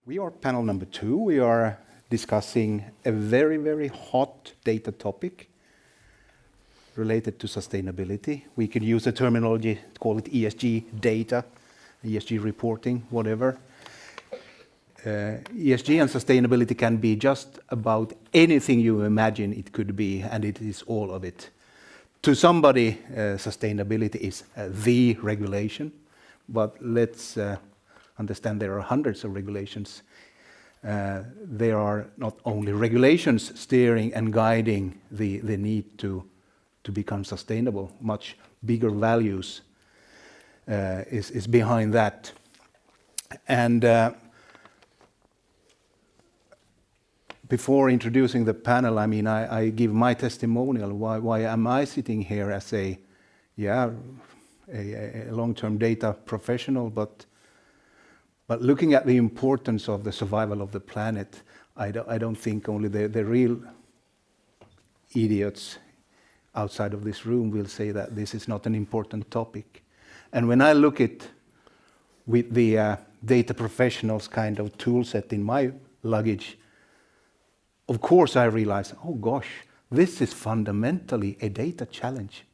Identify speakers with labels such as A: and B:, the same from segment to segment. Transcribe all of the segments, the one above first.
A: We are panel number 2. We are discussing a very, very hot data topic related to sustainability. We could use a terminology, call it ESG data, ESG reporting, whatever. ESG and sustainability can be just about anything you imagine it could be, and it is all of it. To somebody, sustainability is the regulation, but let's understand there are hundreds of regulations. There are not only regulations steering and guiding the need to become sustainable, much bigger values is behind that. And before introducing the panel, I mean, I give my testimonial. Why am I sitting here as a long-term data professional, but looking at the importance of the survival of the planet, I don't think only the real idiots outside of this room will say that this is not an important topic. And when I look at with the data professionals kind of tool set in my luggage, of course I realize, oh gosh, this is fundamentally a data challenge.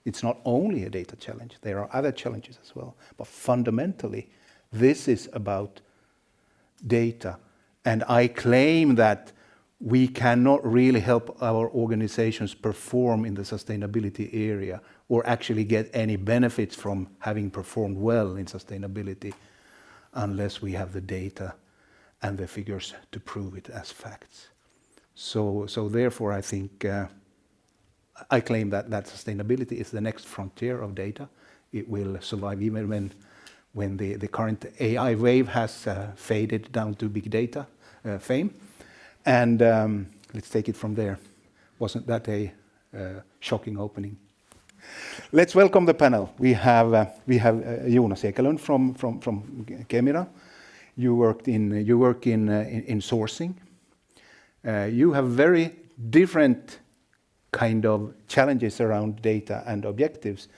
A: It's not only a data challenge, there are other challenges as well, but fundamentally, this is about data, and I claim that we cannot really help our organizations perform in the sustainability area or actually get any benefits from having performed well in sustainability unless we have the data and the figures to prove it as facts. So therefore I think I claim that sustainability is the next frontier of data. It will survive even when the current AI wave has faded down to big data fame. And let's take it from there. Wasn't that a shocking opening? Let's welcome the panel. We have Jonas Ekelund from Kemira. You work in sourcing. You have very different kind of challenges around data and objectives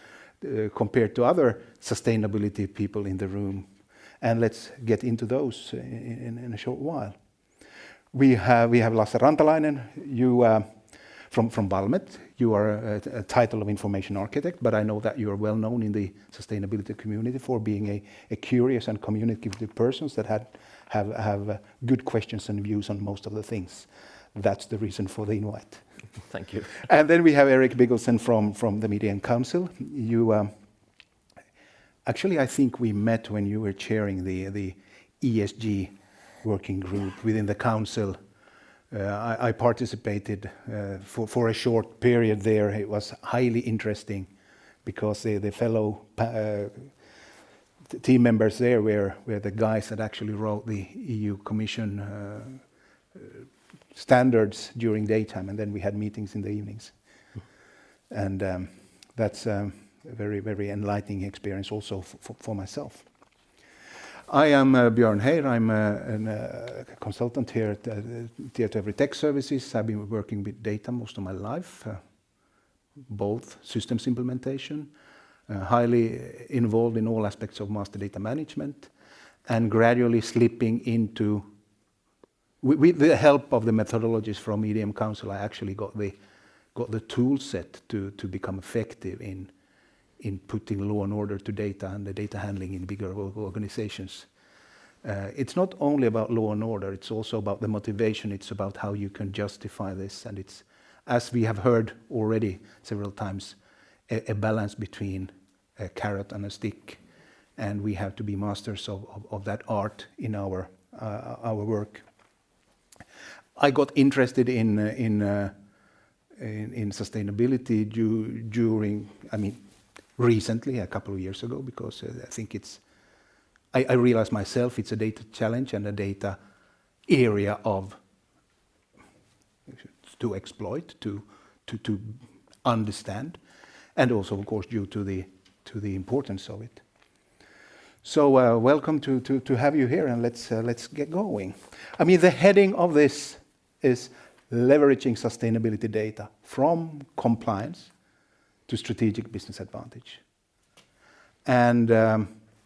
A: compared to other sustainability people in the room. And let's get into those in a short while. We have Lasse Rantalainen, you from Valmet. You are a title of information architect, but I know that you are well known in the sustainability community for being a curious and communicative person that have good questions and views on most of the things. That's the reason for the invite.
B: Thank you.
A: And then we have Bigelsen from the EDM Council. You actually, I think we met when you were chairing the ESG working group within the council. I participated for a short period there. It was highly interesting because the fellow team members there were the guys that actually wrote the EU Commission standards during daytime, and then we had meetings in the evenings. And that's a very, very enlightening experience also for myself. I am Björn Heir. I'm a consultant here at DataVision Tech Services. I've been working with data most of my life, both systems implementation, highly involved in all aspects of master data management, and gradually slipping into, with the help of the methodologies from EDM Council, I actually got the tool set to become effective in putting law and order to data and the data handling in bigger organizations. It's not only about law and order, it's also about the motivation, it's about how you can justify this, and it's, as we have heard already several times, a balance between a carrot and a stick, and we have to be masters of that art in our work. I got interested in sustainability during, recently, a couple of years ago, because I think I realized myself it's a data challenge and a data area to exploit, to understand, and also, of course, due to the importance of it. So welcome to have you here, and let's get going. The heading of this is leveraging sustainability data from compliance to strategic business advantage. And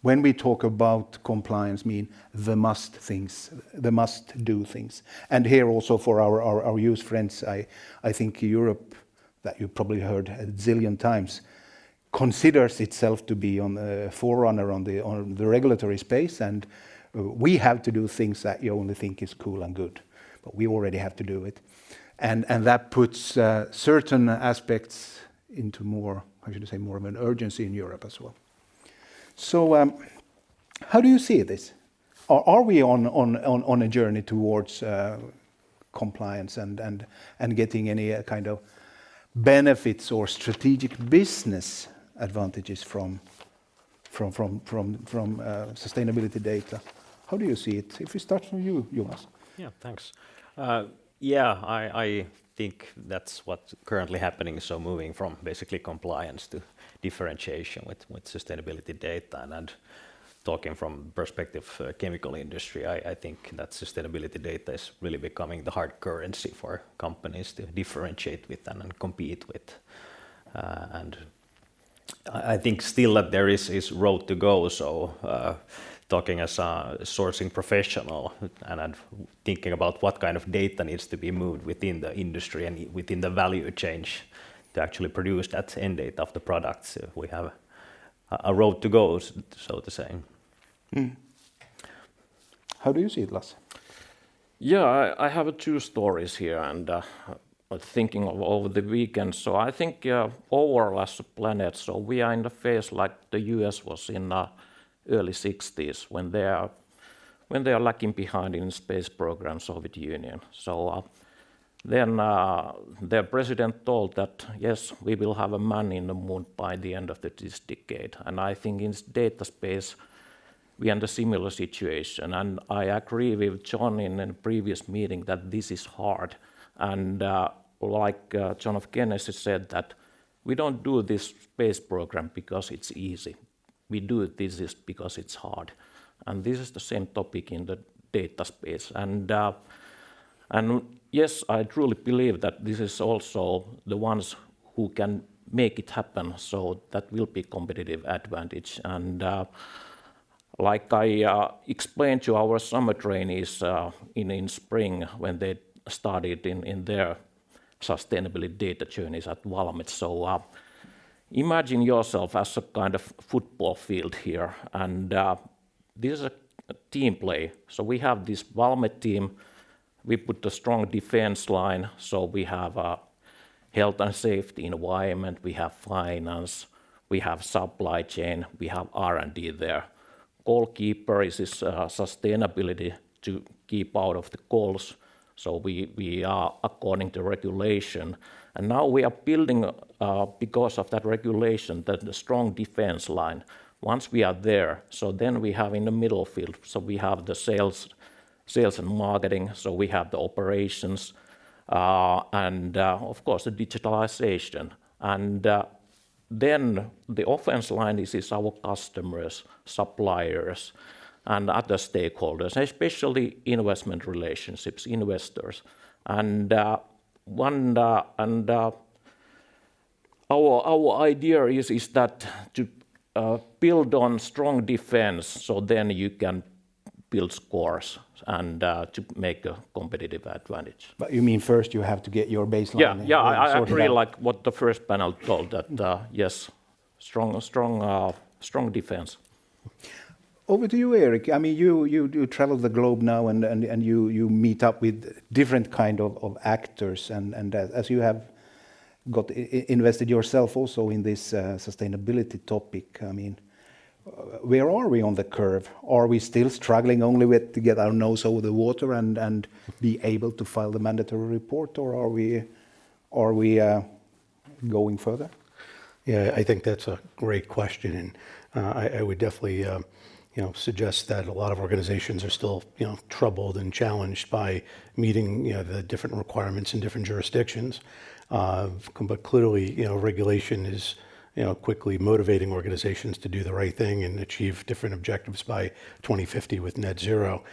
A: when we talk about compliance, mean the must things, the must do things. And here also for our youth friends, I think Europe, that you probably heard a zillion times, considers itself to be on the forerunner on the regulatory space, and we have to do things that you only think is cool and good, but we already have to do it. And that puts certain aspects into more, how should I say, more of an urgency in Europe as well. So how do you see this? Are we on a journey towards compliance and getting any kind of benefits or strategic business advantages from sustainability data? How do you see it? If we start from you, Jonas.
B: Yeah, thanks. I think that's what's currently happening. So moving from basically compliance to differentiation with sustainability data, and talking from perspective chemical industry, I think that sustainability data is really becoming the hard currency for companies to differentiate with and compete with. And I think still that there is road to go. So talking as a sourcing professional and thinking about what kind of data needs to be moved within the industry and within the value chain to actually produce that end data of the products, we have a road to go, so to say.
A: How do you see it, Lasse?
C: Yeah, I have two stories here, and thinking of over the weekend. So I think overall as a planet, so we are in the phase like the US was in early 60s when they are lagging behind in space program, Soviet Union. So then their president told that yes, we will have a man in the moon by the end of this decade. And I think in data space we are in a similar situation. And I agree with John in a previous meeting that this is hard. And like John of Kennedy said, that we don't do this space program because it's easy. We do this because it's hard. And this is the same topic in the data space. And yes, I truly believe that this is also the ones who can make it happen. So that will be competitive advantage. And like I explained to our summer trainees in spring when they started in their sustainability data journeys at Valmet. So imagine yourself as a kind of football field here, and this is a team play. So we have this Valmet team, we put a strong defense line, so we have health and safety, environment, we have finance, we have supply chain, we have R&D there. Goalkeeper is this sustainability to keep out of the goals. So we are according to regulation. And now we are building, because of that regulation, the strong defense line. Once we are there, so then we have in the middle field, so we have the sales and marketing, so we have the operations, and of course the digitalization. And then the offense line is our customers, suppliers, and other stakeholders, especially investment relationships, investors. And our idea is that to build on strong defense, so then you can build scores and to make a competitive advantage.
A: But you mean first you have to get your baseline?
C: Yeah, I agree. Like what the first panel told, that yes, strong defense.
A: Over to you, Eric. I mean, you travel the globe now, and you meet up with different kind of actors, and as you have got invested yourself also in this sustainability topic. I mean, where are we on the curve? Are we still struggling only with to get our nose over the water and be able to file the mandatory report, or are we going further?
D: Yeah, I think that's a great question, and I would definitely suggest that a lot of organizations are still troubled and challenged by meeting the different requirements in different jurisdictions. But clearly, regulation is quickly motivating organizations to do the right thing and achieve different objectives by 2050 with net zero.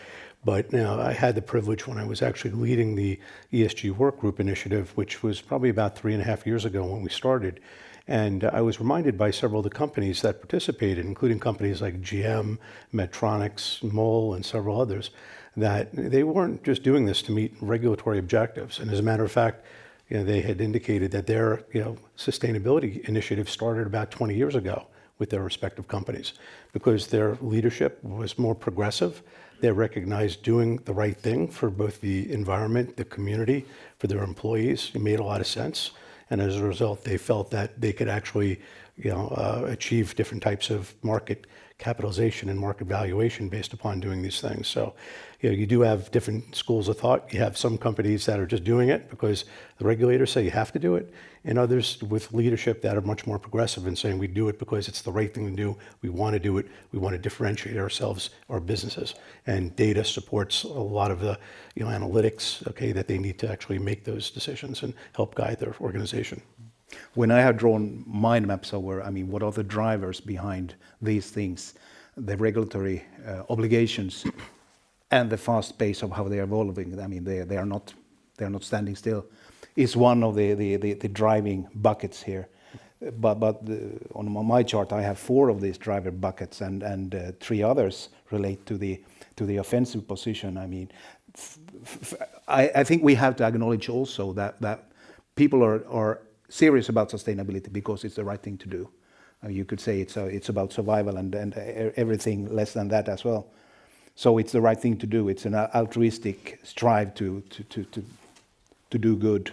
D: But I had the privilege when I was actually leading the ESG work group initiative, which was probably about 3.5 years ago when we started. And I was reminded by several of the companies that participated, including companies like GM, Medtronic, Moll, and several others, that they weren't just doing this to meet regulatory objectives. And as a matter of fact, they had indicated that their sustainability initiative started about 20 years ago with their respective companies because their leadership was more progressive. They recognized doing the right thing for both the environment, the community, for their employees. It made a lot of sense. And as a result, they felt that they could actually achieve different types of market capitalization and market valuation based upon doing these things. So you do have different schools of thought. You have some companies that are just doing it because the regulators say you have to do it, and others with leadership that are much more progressive and saying we do it because it's the right thing to do. We want to do it. We want to differentiate ourselves, our businesses. And data supports a lot of the analytics, okay, that they need to actually make those decisions and help guide their organization.
A: When I have drawn mind maps over, what are the drivers behind these things, the regulatory obligations, and the fast pace of how they are evolving? They are not standing still. Is one of the driving buckets here. But on my chart, I have 4 of these driver buckets, and 3 others relate to the offensive position. I think we have to acknowledge also that people are serious about sustainability because it's the right thing to do. You could say it's about survival and everything less than that as well. So it's the right thing to do. It's an altruistic strive to do good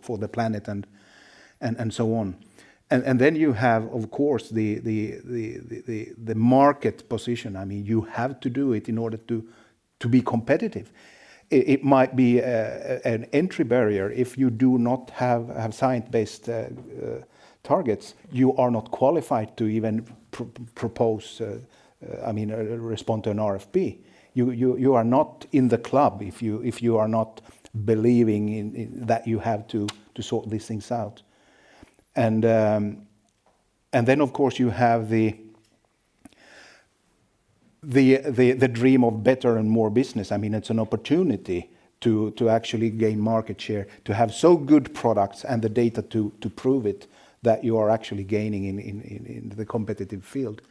A: for the planet and so on. And then you have, of course, the market position. You have to do it in order to be competitive. It might be an entry barrier. If you do not have science-based targets, you are not qualified to even propose, respond to an RFP. You are not in the club if you are not believing in that you have to sort these things out. And then, of course, you have the dream of better and more business. It's an opportunity to actually gain market share, to have so good products and the data to prove it that you are actually gaining in the competitive field.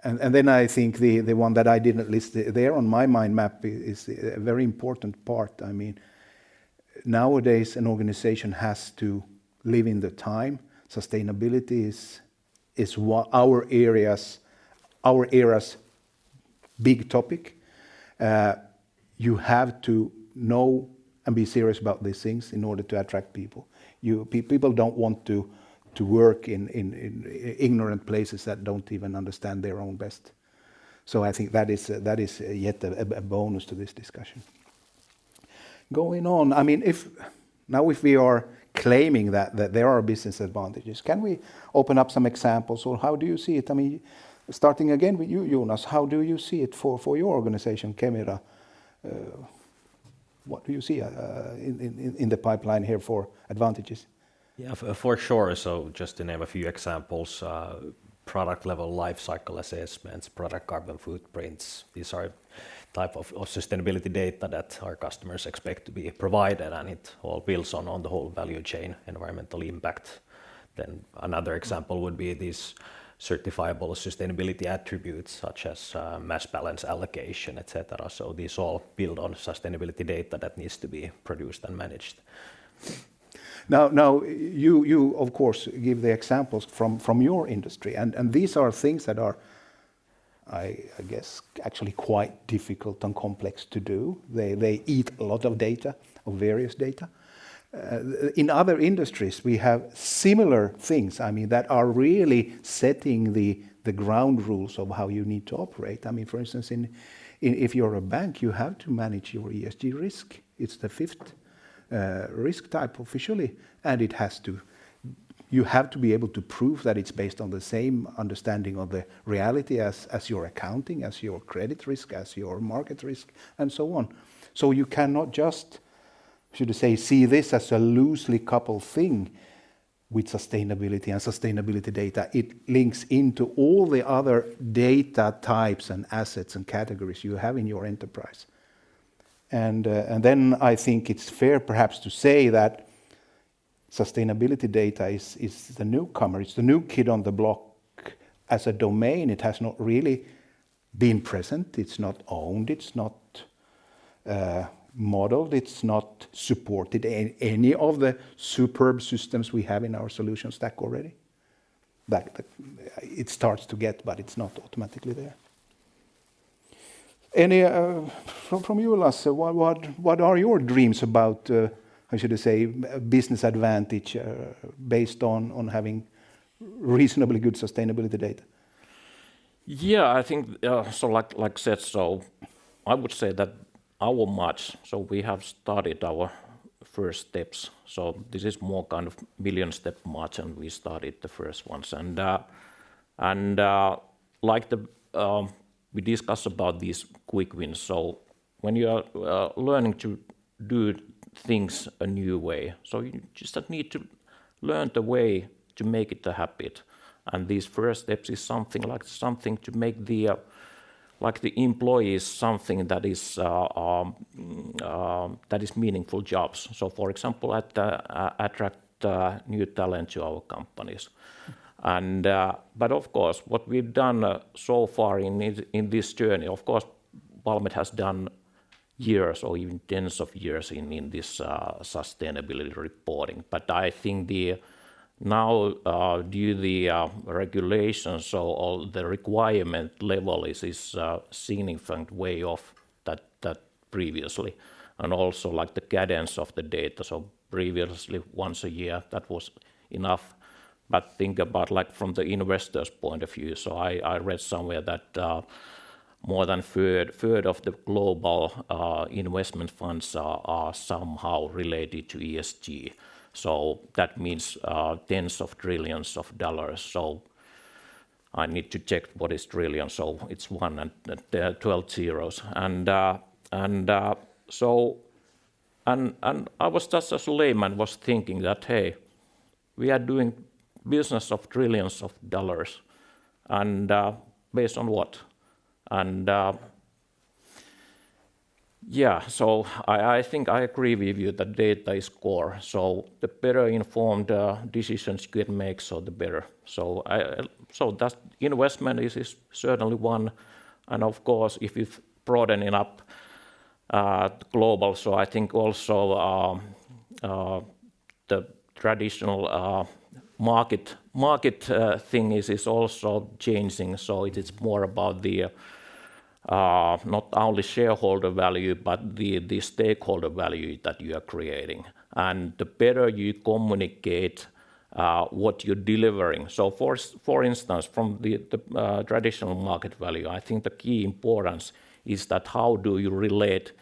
A: And then I think the one that I didn't list there on my mind map is a very important part. Nowadays an organization has to live in the time. Sustainability is what our era's big topic. You have to know and be serious about these things in order to attract people. People don't want to work in ignorant places that don't even understand their own best. So I think that is yet a bonus to this discussion. Going on, if we are claiming that there are business advantages, can we open up some examples, or how do you see it? Starting again with you, Jonas, how do you see it for your organization, Kemira? What do you see in the pipeline here for advantages?
B: Yeah, for sure. So just to name a few examples, product level life cycle assessments, product carbon footprints, these are type of sustainability data that our customers expect to be provided, and it all builds on the whole value chain environmental impact. Then another example would be these certifiable sustainability attributes such as mass balance allocation, etc. So these all build on sustainability data that needs to be produced and managed.
A: Now you of course give the examples from your industry, and these are things that are, I guess, actually quite difficult and complex to do. They eat a lot of data, of various data. In other industries, we have similar things. That are really setting the ground rules of how you need to operate. For instance, if you're a bank, you have to manage your ESG risk. It's the 5th risk type officially, and you have to be able to prove that it's based on the same understanding of the reality as your accounting, as your credit risk, as your market risk, and so on. So you cannot just, see this as a loosely coupled thing with sustainability and sustainability data. It links into all the other data types and assets and categories you have in your enterprise. And then I think it's fair perhaps to say that sustainability data is the newcomer. It's the new kid on the block. As a domain, it has not really been present. It's not owned. It's not modeled. It's not supported in any of the superb systems we have in our solution stack already. It starts to get, but it's not automatically there. Any from you, Lasse? What are your dreams about? How should I say, business advantage based on having reasonably good sustainability data?
C: Yeah, I think so. Like said, so I would say that our march. So we have started our first steps. So this is more kind of million-step march, and we started the first ones. And like we discussed about these quick wins. So when you are learning to do things a new way, so you just need to learn the way to make it a habit. And these first steps is something to make the employees something that is meaningful jobs. So, for example, attract new talent to our companies. And but of course, what we've done so far in this journey, of course, Valmet has done years or even tens of years in this sustainability reporting. But I think now, due to the regulations, so all the requirement level is significant way off that previously, and also like the cadence of the data. So previously, once a year, that was enough. But think about like from the investor's point of view. So I read somewhere that more than third of the global investment funds are somehow related to ESG. So that means tens of trillions of dollars. So I need to check what is trillion. So it's 1 and 12 zeros. And I was just as a layman was thinking that, hey, we are doing business of trillions of dollars, and based on what? And yeah, so I think I agree with you that data is core. So the better informed decisions you can make, so the better. So that investment is certainly one, and of course, if you broaden it up global, so I think also the traditional market thing is also changing. So it is more about the not only shareholder value, but the stakeholder value that you are creating. And the better you communicate what you're delivering. So for instance, from the traditional market value, I think the key importance is that how do you relate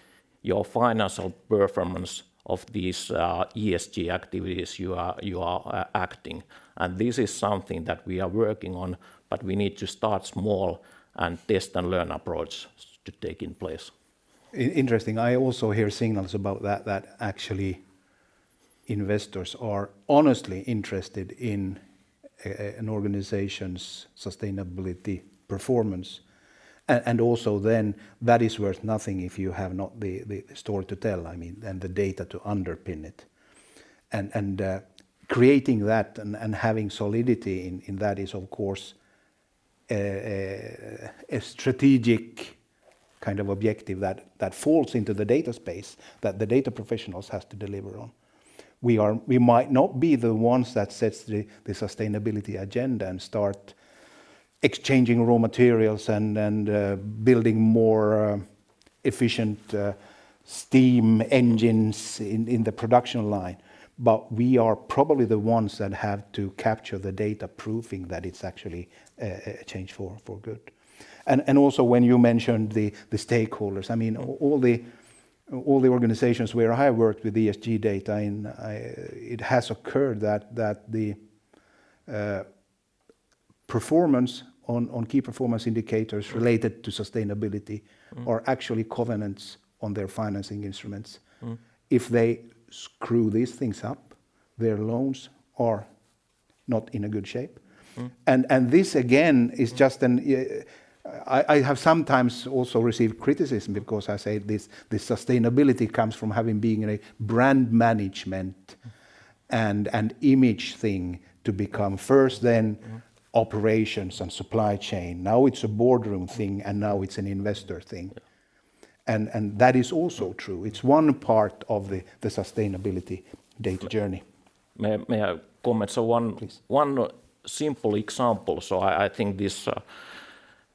C: your financial performance of these ESG activities you are acting. And this is something that we are working on, but we need to start small and test and learn approach to take in place.
A: Interesting. I also hear signals about that actually investors are honestly interested in an organization's sustainability performance. And also then that is worth nothing if you have not the story to tell, I mean, and the data to underpin it. And creating that and having solidity in that is, of course, a strategic kind of objective that falls into the data space that the data professionals has to deliver on. We might not be the ones that sets the sustainability agenda and start exchanging raw materials and building more efficient steam engines in the production line. But we are probably the ones that have to capture the data, proving that it's actually a change for good. And also when you mentioned the stakeholders, I mean, all the organizations where I have worked with ESG data, it has occurred that the performance on key performance indicators related to sustainability are actually covenants on their financing instruments. If they screw these things up, their loans are not in a good shape. And this again is just I have sometimes also received criticism because I say this sustainability comes from having been a brand management and image thing to become first then operations and supply chain. Now it's a boardroom thing, and now it's an investor thing. And that is also true. It's one part of the sustainability data journey.
C: May I comment? So one simple example. So I think this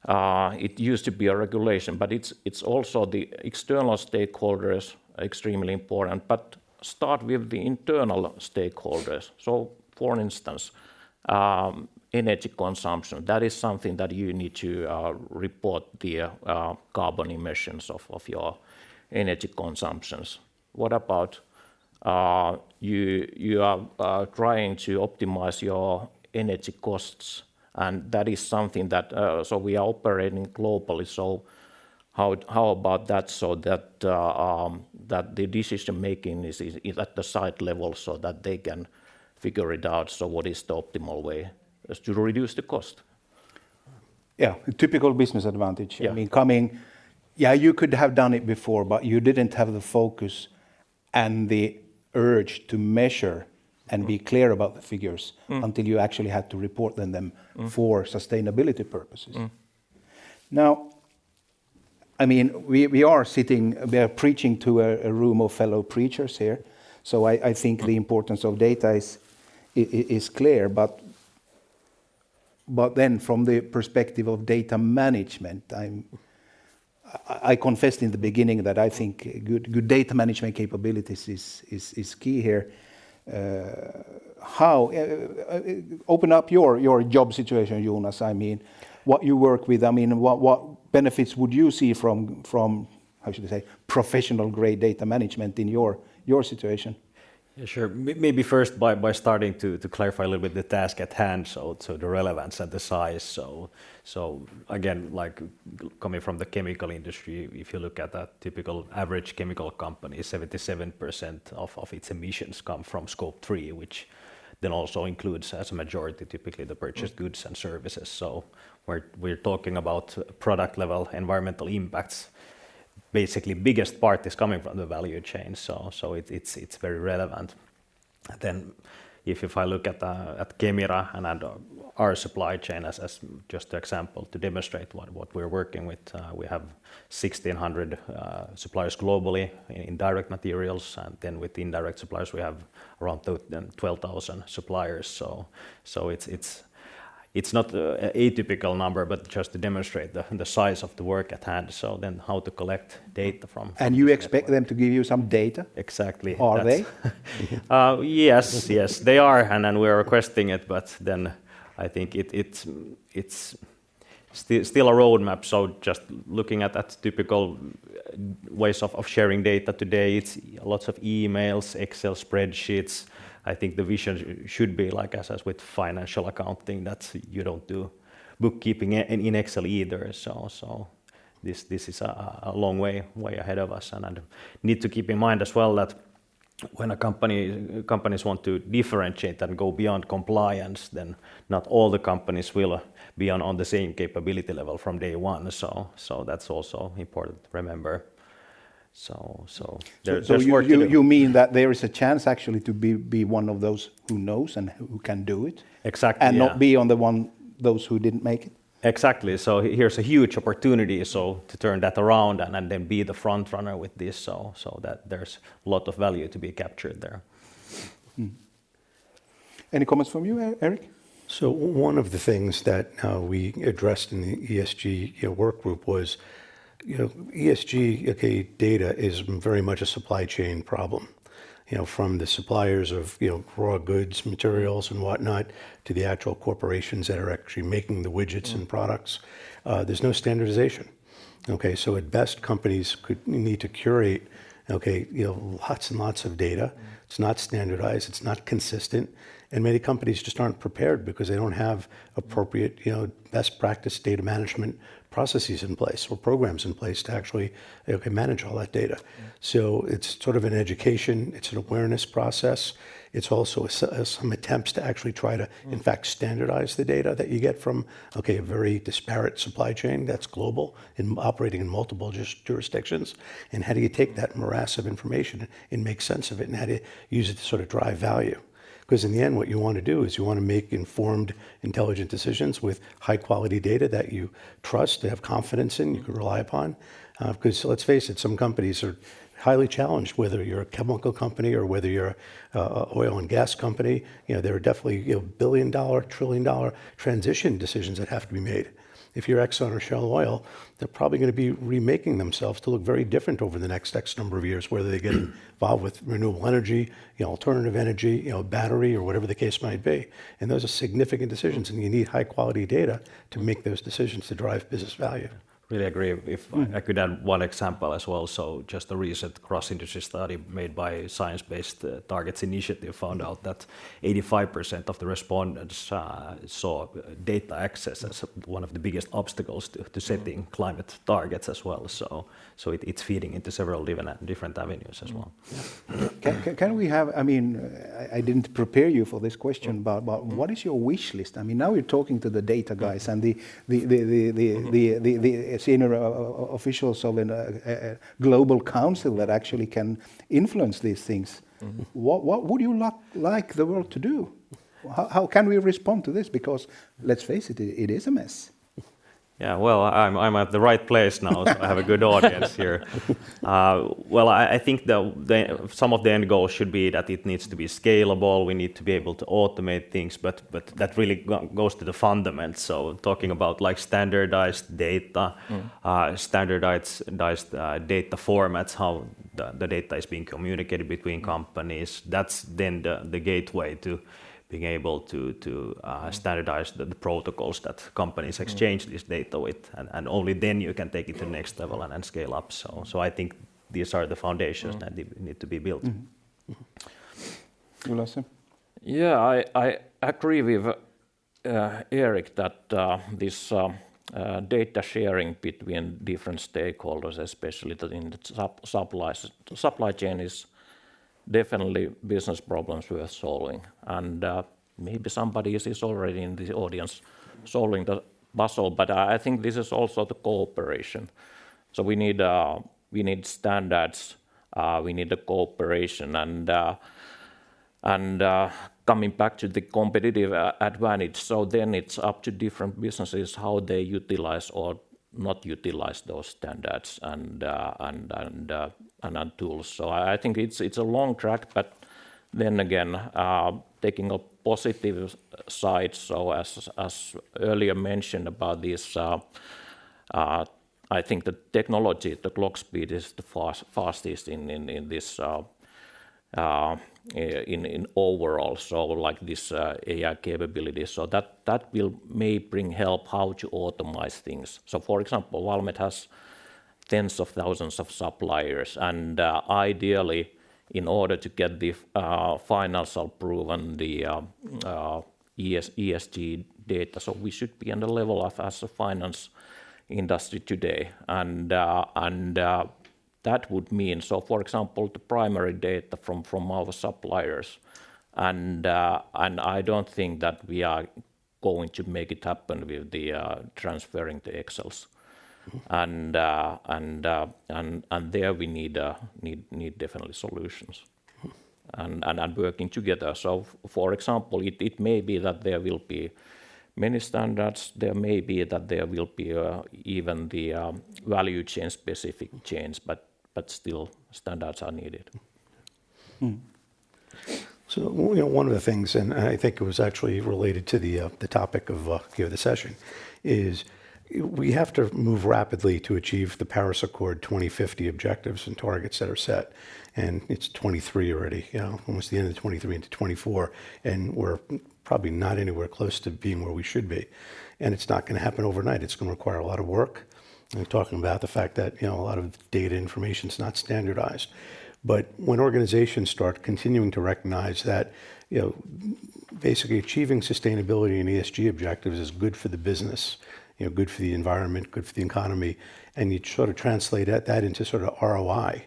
C: it used to be a regulation, but it's also the external stakeholders are extremely important. But start with the internal stakeholders. So, for instance, energy consumption. That is something that you need to report the carbon emissions of your energy consumptions. What about you are trying to optimize your energy costs, and that is something that so we are operating globally. So how about that? So that that the decision making is at the site level, so that they can figure it out. So what is the optimal way to reduce the cost?
A: Yeah, a typical business advantage.
C: Yeah.
A: I mean, you could have done it before, but you didn't have the focus and the urge to measure and be clear about the figures until you actually had to report them for sustainability purposes. Now, I mean, we are preaching to a room of fellow preachers here, so I think the importance of data is clear, but then from the perspective of data management, I confessed in the beginning that I think good data management capabilities is key here. How open up your job situation, Jonas? I mean, what you work with. I mean, what benefits would you see from how should I say professional grade data management in your situation?
B: Yeah, sure. Maybe first by starting to clarify a little bit the task at hand, so the relevance and the size. So again, like coming from the chemical industry, if you look at a typical average chemical company, 77% of its emissions come from scope 3, which then also includes as a majority typically the purchased goods and services. So we're talking about product level environmental impacts. Basically, biggest part is coming from the value chain, so it's very relevant. Then, if I look at Kemira and our supply chain as just an example to demonstrate what we're working with, we have 1,600 suppliers globally in direct materials, and then with indirect suppliers we have around 12,000 suppliers. So it's not an atypical number, but just to demonstrate the size of the work at hand. So then how to collect data from
A: and you expect them to give you some data?
B: Exactly.
A: Are they?
B: Yes, they are, and we're requesting it, but then I think it's still a roadmap. So just looking at typical ways of sharing data today, it's lots of emails, Excel spreadsheets. I think the vision should be like as with financial accounting, that you don't do bookkeeping in Excel either. So this is a long way ahead of us, and I need to keep in mind as well that when companies want to differentiate and go beyond compliance, then not all the companies will be on the same capability level from day one. So that's also important to remember. So there's work to do.
A: You mean that there is a chance actually to be one of those who knows and who can do it?
B: Exactly.
A: And not be on those who didn't make it?
B: Exactly. So here's a huge opportunity to turn that around and then be the front runner with this, so that there's a lot of value to be captured there.
A: Any comments from you, Eric?
D: So one of the things that we addressed in the ESG work group was, ESG data is very much a supply chain problem. From the suppliers of raw goods, materials, and whatnot, to the actual corporations that are actually making the widgets and products. There's no standardization. So at best, companies need to curate lots and lots of data. It's not standardized. It's not consistent. And many companies just aren't prepared because they don't have appropriate, best practice data management processes in place or programs in place to actually manage all that data. So it's sort of an education, it's an awareness process. It's also some attempts to actually try to, in fact, standardize the data that you get from, a very disparate supply chain that's global and operating in multiple jurisdictions. And how do you take that morass of information and make sense of it, and how do you use it to sort of drive value? Because in the end, what you want to do is you want to make informed, intelligent decisions with high quality data that you trust, have confidence in, you can rely upon. Because let's face it, some companies are highly challenged, whether you're a chemical company or whether you're a oil and gas company. There are definitely billion-dollar, trillion-dollar transition decisions that have to be made. If you're Exxon or Shell Oil, they're probably going to be remaking themselves to look very different over the next X number of years, whether they get involved with renewable energy, alternative energy, battery, or whatever the case might be. And those are significant decisions, and you need high-quality data to make those decisions to drive business value.
B: Really agree. If I could add one example as well, so just a recent cross-industry study made by Science Based Targets Initiative found out that 85% of the respondents saw data access as one of the biggest obstacles to setting climate targets as well. So it's feeding into several different avenues as well.
A: Can we have, I didn't prepare you for this question, but what is your wish list? Now you're talking to the data guys and the senior officials of a global council that actually can influence these things. What would you like the world to do? How can we respond to this? Because let's face it, it is a mess.
B: Yeah, well, I'm at the right place now, so I have a good audience here. Well, I think some of the end goals should be that it needs to be scalable. We need to be able to automate things, but that really goes to the fundamentals. So talking about like standardized data, standardized data formats, how the data is being communicated between companies. That's then the gateway to being able to standardize the protocols that companies exchange this data with, and only then you can take it to the next level and scale up. So I think these are the foundations that need to be built.
A: Lasse?
C: Yeah, I agree with Eric that this data sharing between different stakeholders, especially in the supply chain, is definitely business problems worth solving, and maybe somebody is already in the audience solving the puzzle. But I think this is also the cooperation. So we need standards, we need the cooperation, and coming back to the competitive advantage. So then it's up to different businesses how they utilize or not utilize those standards and tools. So I think it's a long track, but then again, taking a positive side. So as earlier mentioned about this, I think the technology, the clock speed is the fastest in this in overall. So like this AI capability. So that may bring help how to automate things. So for example, Valmet has tens of thousands of suppliers, and ideally, in order to get the financial proof and the ESG data, so we should be on the level of as a finance industry today, and that would mean, so for example, the primary data from our suppliers, and I don't think that we are going to make it happen with the transferring the Excels. And there we need definitely solutions, and working together. So, for example, it may be that there will be many standards. There may be that there will be even the value chain specific chains, but still standards are needed.
D: So one of the things, and I think it was actually related to the topic of the session, is we have to move rapidly to achieve the Paris Accord 2050 objectives and targets that are set. And it's 23 already, almost the end of 23 into 24. And we're probably not anywhere close to being where we should be. And it's not going to happen overnight. It's going to require a lot of work. I'm talking about the fact that, a lot of data information is not standardized. But when organizations start continuing to recognize that, basically achieving sustainability and ESG objectives is good for the business, good for the environment, good for the economy, and you sort of translate that into sort of ROI.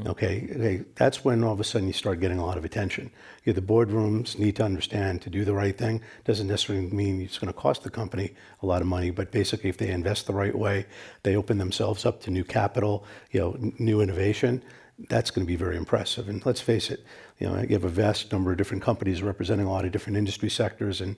D: Okay, that's when all of a sudden you start getting a lot of attention. The boardrooms need to understand to do the right thing. Doesn't necessarily mean it's going to cost the company a lot of money, but basically if they invest the right way, they open themselves up to new capital, new innovation, that's going to be very impressive. And let's face it, you have a vast number of different companies representing a lot of different industry sectors and,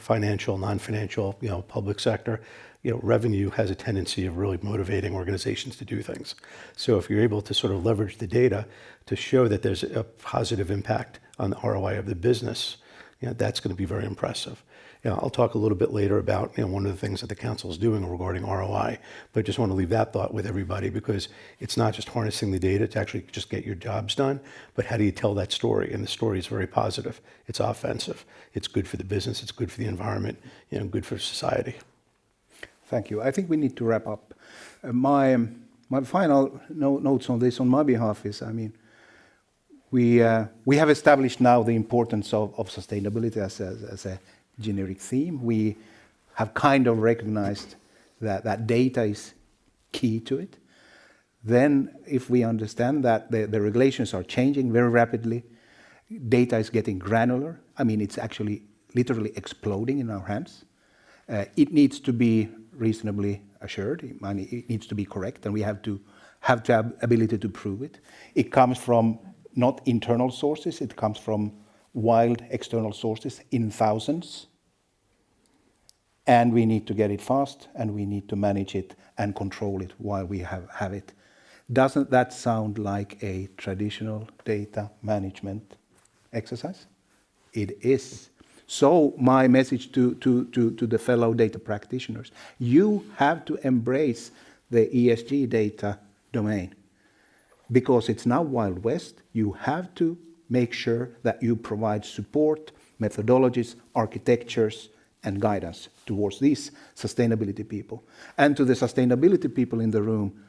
D: financial, non-financial, public sector. Revenue has a tendency of really motivating organizations to do things. So if you're able to sort of leverage the data to show that there's a positive impact on the ROI of the business, that's going to be very impressive. I'll talk a little bit later about one of the things that the council is doing regarding ROI, but I just want to leave that thought with everybody, because it's not just harnessing the data to actually just get your jobs done, but how do you tell that story? And the story is very positive. It's offensive. It's good for the business. It's good for the environment. Good for society.
A: Thank you. I think we need to wrap up. My final notes on this on my behalf is, we have established now the importance of sustainability as a generic theme. We have kind of recognized that data is key to it. Then if we understand that the regulations are changing very rapidly, data is getting granular. It's actually literally exploding in our hands. It needs to be reasonably assured. It needs to be correct, and we have to have ability to prove it. It comes from not internal sources, it comes from wild external sources in thousands. And we need to get it fast, and we need to manage it and control it while we have it. Doesn't that sound like a traditional data management exercise? It is. So my message to the fellow data practitioners, you have to embrace the ESG data domain, because it's now Wild West. You have to make sure that you provide support, methodologies, architectures, and guidance towards these sustainability people. And to the sustainability people in the room,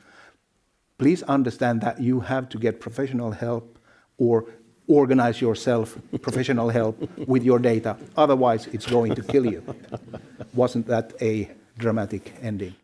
A: please understand that you have to get professional help or organize yourself professional help with your data. Otherwise, it's going to kill you. Wasn't that a dramatic ending?